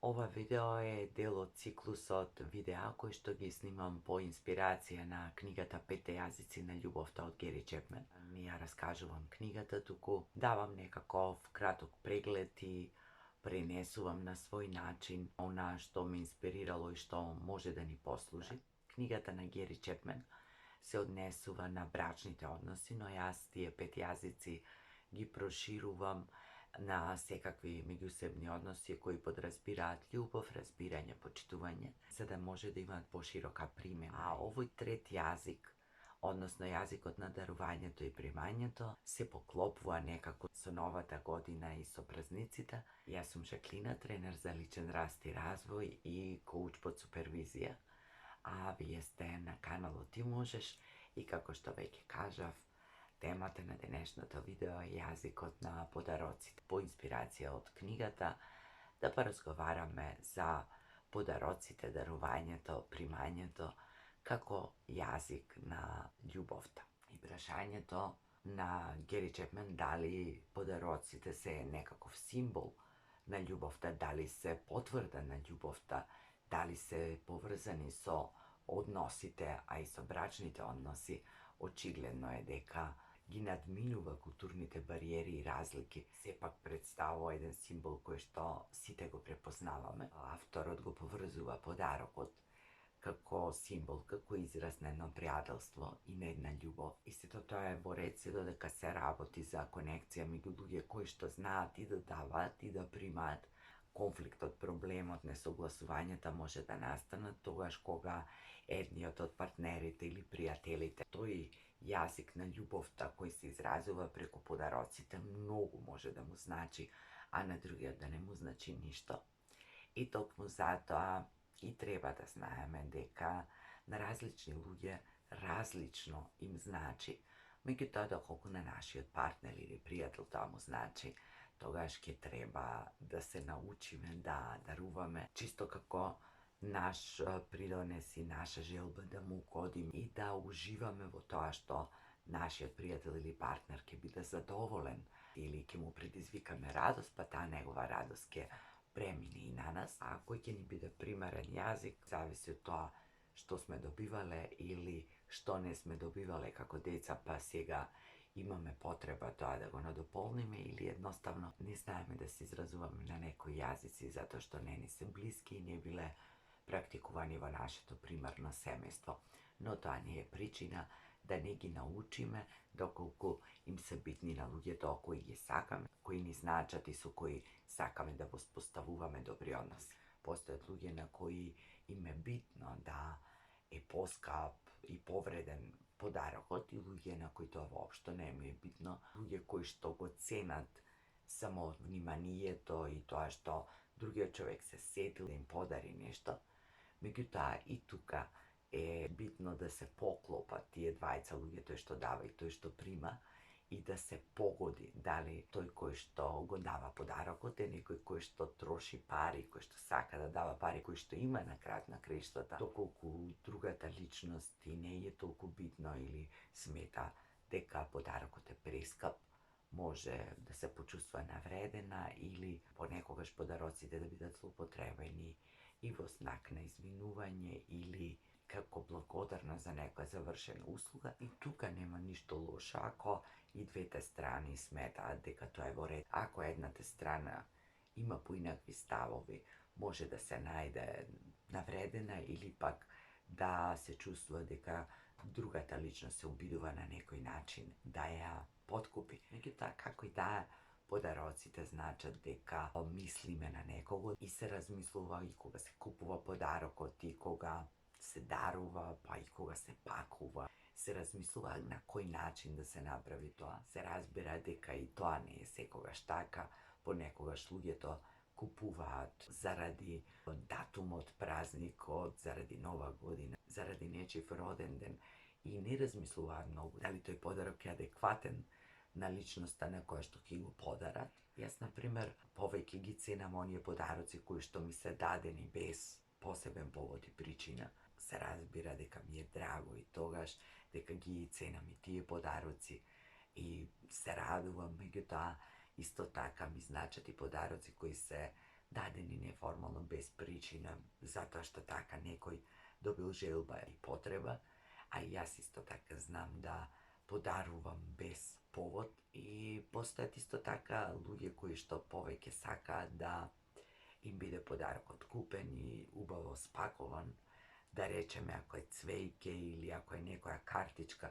Ова видео е дел од циклусот видеа кои што ги снимам по инспирација на книгата Петте јазици на љубовта од Гери Чепмен. Не ја раскажувам книгата, туку давам некаков краток преглед и пренесувам на свој начин она што ме инспирирало и што може да ни послужи. Книгата на Гери Чепмен се однесува на брачните односи, но јас тие 5 јазици ги проширувам на секакви меѓусебни односи кои подразбираат љубов, разбирање, почитување, за да може да имаат поширока примена. А овој трет јазик, односно јазикот на дарувањето и примањето, се поклопува некако со новата година и со празниците. Јас сум Жаклина, тренер за личен раст и развој и коуч под супервизија. А вие сте на каналот Ти можеш и како што веќе кажав, темата на денешното видео е јазикот на подароците. По инспирација од книгата да поразговараме за подароците, дарувањето, примањето како јазик на љубовта. И прашањето на Гери Чепмен дали подароците се некаков символ на љубовта, дали се потврда на љубовта, дали се поврзани со односите, а и со брачните односи, очигледно е дека ги надминува културните бариери и разлики. Сепак представува еден символ кој што сите го препознаваме. Авторот го поврзува подарокот како символ, како израз на едно пријателство и на една љубов. И сето тоа е во ред се додека се работи за конекција меѓу луѓе кои што знаат и да даваат и да примаат. Конфликтот, проблемот, несогласувањата може да настанат тогаш кога едниот од партнерите или пријателите, тој јазик на љубовта кој се изразува преку подароците многу може да му значи, а на другиот да не му значи ништо. И токму затоа и треба да знаеме дека на различни луѓе различно им значи. Меѓутоа, доколку на нашиот партнер или пријател тоа му значи, тогаш ќе треба да се научиме да даруваме чисто како наш придонес и наша желба да му угодиме и да уживаме во тоа што нашиот пријател или партнер ќе биде задоволен или ќе му предизвикаме радост, па таа негова радост ќе премине и на нас. А кој ќе ни биде примерен јазик, зависи од тоа што сме добивале или што не сме добивале како деца, па сега имаме потреба тоа да го надополниме или едноставно не знаеме да се изразуваме на некои јазици затоа што не ни се блиски и не биле практикувани во нашето примерно семејство. Но тоа не е причина да не ги научиме доколку им се битни на луѓето кои ги сакаме, кои ни значат и со кои сакаме да воспоставуваме добри односи. Постојат луѓе на кои им е битно да е поскап и повреден подарокот и луѓе на кои тоа воопшто не им е битно, луѓе кои што го ценат само вниманието и тоа што другиот човек се сетил да им подари нешто. Меѓутоа и тука е битно да се поклопат тие двајца луѓе, тој што дава и тој што прима, и да се погоди дали тој кој што го дава подарокот е некој кој што троши пари, кој што сака да дава пари, кој што има на крајот на краиштата, доколку другата личност и не е толку битно или смета дека подарокот е прескап, може да се почувства навредена или понекогаш подароците да бидат злоупотребени и во знак на извинување или како благодарност за некоја завршена услуга. И тука нема ништо лошо ако и двете страни сметаат дека тоа е во ред. Ако едната страна има поинакви ставови, може да се најде навредена или пак да се чувствува дека другата личност се обидува на некој начин да ја подкупи. Меѓутоа, како и да е, подароците значат дека мислиме на некого и се размислува и кога се купува подарокот и кога се дарува, па и кога се пакува. Се размислува на кој начин да се направи тоа. Се разбира дека и тоа не е секогаш така. Понекогаш луѓето купуваат заради датумот, празникот, заради нова година, заради нечив роден ден и не размислуваат многу дали тој подарок е адекватен на личноста на која што ќе го подарат. Јас, например, повеќе ги ценам оние подароци кои што ми се дадени без посебен повод и причина. Се разбира дека ми е драго и тогаш дека ги ценам и тие подароци и се радувам, меѓутоа исто така ми значат и подароци кои се дадени неформално без причина, затоа што така некој добил желба и потреба, а и јас исто така знам да подарувам без повод и постојат исто така луѓе кои што повеќе сакаат да им биде подарокот купен и убаво спакован, да речеме ако е цвејке или ако е некоја картичка,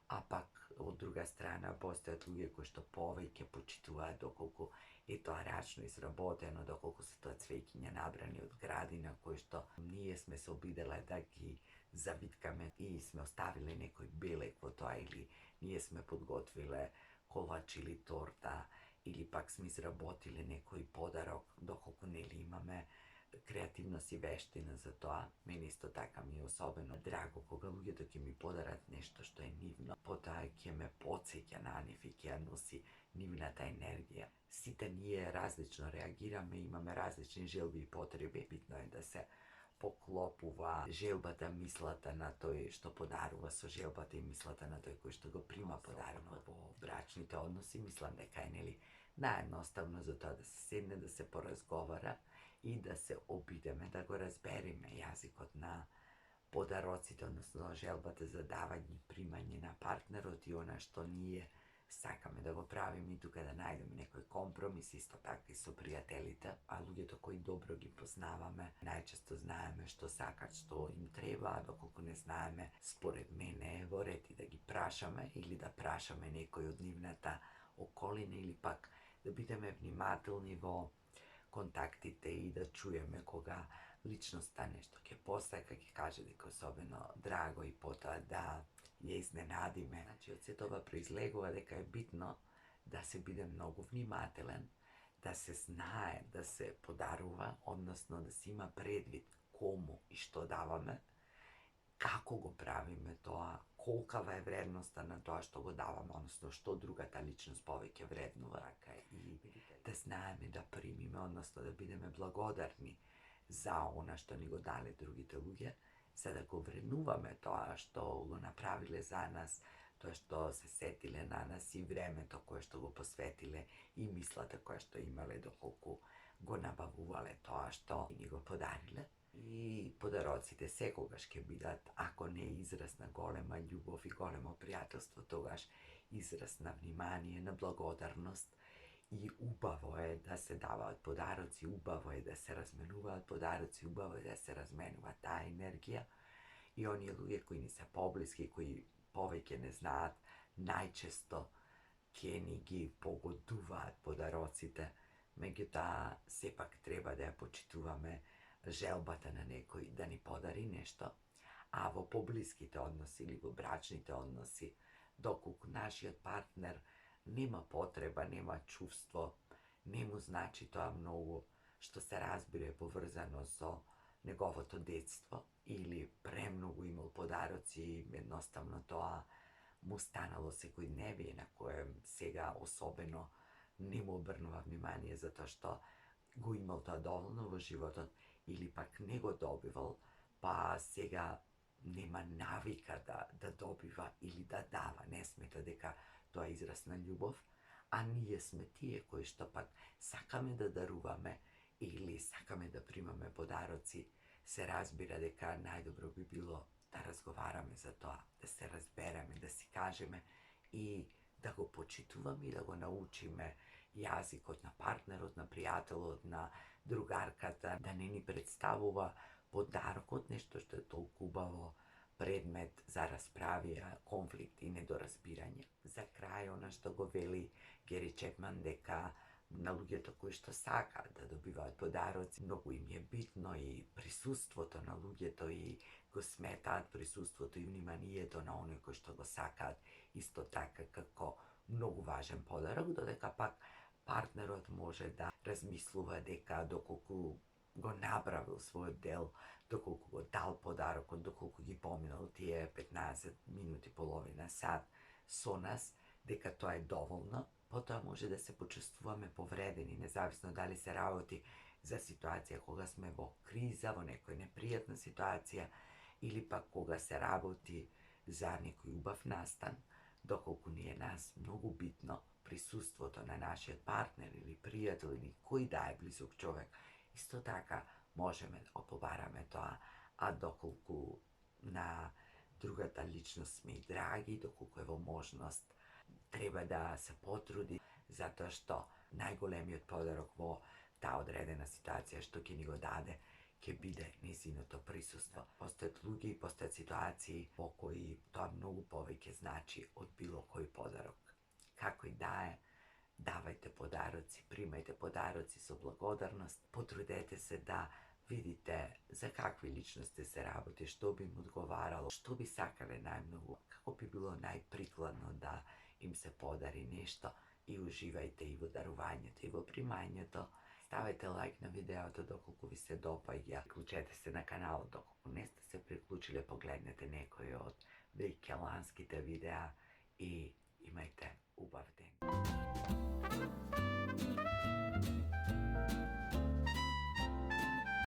а пак од друга страна постојат луѓе кои што повеќе почитуваат доколку е тоа рачно изработено, доколку се тоа цвеќиња набрани од градина кои што ние сме се обиделе да ги завиткаме и сме оставиле некој белек во тоа или ние сме подготвиле колач или торта или пак сме изработиле некој подарок, доколку нели имаме креативност и вештина за тоа. Мене исто така ми е особено драго кога луѓето ќе ми подарат нешто што е нивно, потоа ќе ме потсеќа на нив и ќе ја носи нивната енергија. Сите ние различно реагираме, имаме различни желби и потреби. Битно е да се поклопува желбата, мислата на тој што подарува со желбата и мислата на тој кој што го прима подарокот. Во брачните односи мислам дека е нели наједноставно за тоа да се седне, да се поразговара и да се обидеме да го разбереме јазикот на подароците, односно желбата за давање и примање на партнерот и она што ние сакаме да го правиме и тука да најдеме некој компромис, исто така и со пријателите, а луѓето кои добро ги познаваме, најчесто знаеме што сакат, што им треба, а доколку не знаеме, според мене е во ред и да ги прашаме или да прашаме некој од нивната околина или пак да бидеме внимателни во контактите и да чуеме кога личноста нешто ќе посака, ќе каже дека особено драго и потоа да ја изненадиме. Значи, од сето ова произлегува дека е битно да се биде многу внимателен, да се знае да се подарува, односно да се има предвид кому и што даваме, како го правиме тоа, колкава е вредноста на тоа што го даваме, односно што другата личност повеќе вреднува, и да знаеме да примиме, односно да бидеме благодарни за она што ни го дале другите луѓе, за да го вреднуваме тоа што го направиле за нас, тоа што се сетиле на нас и времето кое што го посветиле и мислата која што имале доколку го набавувале тоа што ни го подариле. И подароците секогаш ќе бидат, ако не израз на голема љубов и големо пријателство, тогаш израз на внимание, на благодарност. И убаво е да се даваат подароци, убаво е да се разменуваат подароци, убаво е да се разменува таа енергија. И оние луѓе кои ни се поблиски, кои повеќе не знаат, најчесто ќе ни ги погодуваат подароците. Меѓутоа, сепак треба да ја почитуваме желбата на некој да ни подари нешто, а во поблиските односи или во брачните односи, доколку нашиот партнер нема потреба, нема чувство, не му значи тоа многу, што се разбира е поврзано со неговото детство или премногу имал подароци и едноставно тоа му станало секојдневие на кое сега особено не му обрнува внимание затоа што го имал тоа доволно во животот или пак не го добивал, па сега нема навика да добива или да дава, не смета дека тоа е израз на љубов, а ние сме тие кои што пак сакаме да даруваме или сакаме да примаме подароци. Се разбира дека најдобро би било да разговараме за тоа, да се разбереме, да си кажеме и да го почитуваме и да го научиме јазикот на партнерот, на пријателот, на другарката, да не ни представува подарокот нешто што е толку убаво предмет за расправија, конфликт и недоразбирање. За крај, она што го вели Гери Чепман дека на луѓето кои што сакаат да добиваат подароци, многу им е битно и присуството на луѓето и го сметаат присуството и вниманието на оној кој што го сакаат исто така како многу важен подарок, додека пак партнерот може да размислува дека доколку го направил својот дел, доколку го дал подарокот, доколку ги поминал тие 15 минути, половина сат со нас, дека тоа е доволно, потоа може да се почувствуваме повредени, независно дали се работи за ситуација кога сме во криза, во некоја непријатна ситуација, или пак кога се работи за некој убав настан, доколку ни е нас многу битно присуството на нашиот партнер или пријател или кој да е близок човек Исто така можеме да го побараме тоа, а доколку на другата личност сме и драги, доколку е во можност, треба да се потруди, затоа што најголемиот подарок во таа одредена ситуација што ќе ни го даде, ќе биде незиното присуство. Постојат луѓе и постојат ситуации во кои тоа многу повеќе значи од било кој подарок. Како и да е, давајте подароци, примајте подароци со благодарност, потрудете се да видите за какви личности се работи, што би им одговарало, што би сакале најмногу, како би било најприкладно да им се подари нешто, и уживајте и во дарувањето и во примањето. Ставете лайк на видеото доколку ви се допаѓа, приклучете се на каналот доколку не сте се приклучиле, погледнете некој од веќе ланските видеа и имајте убав ден.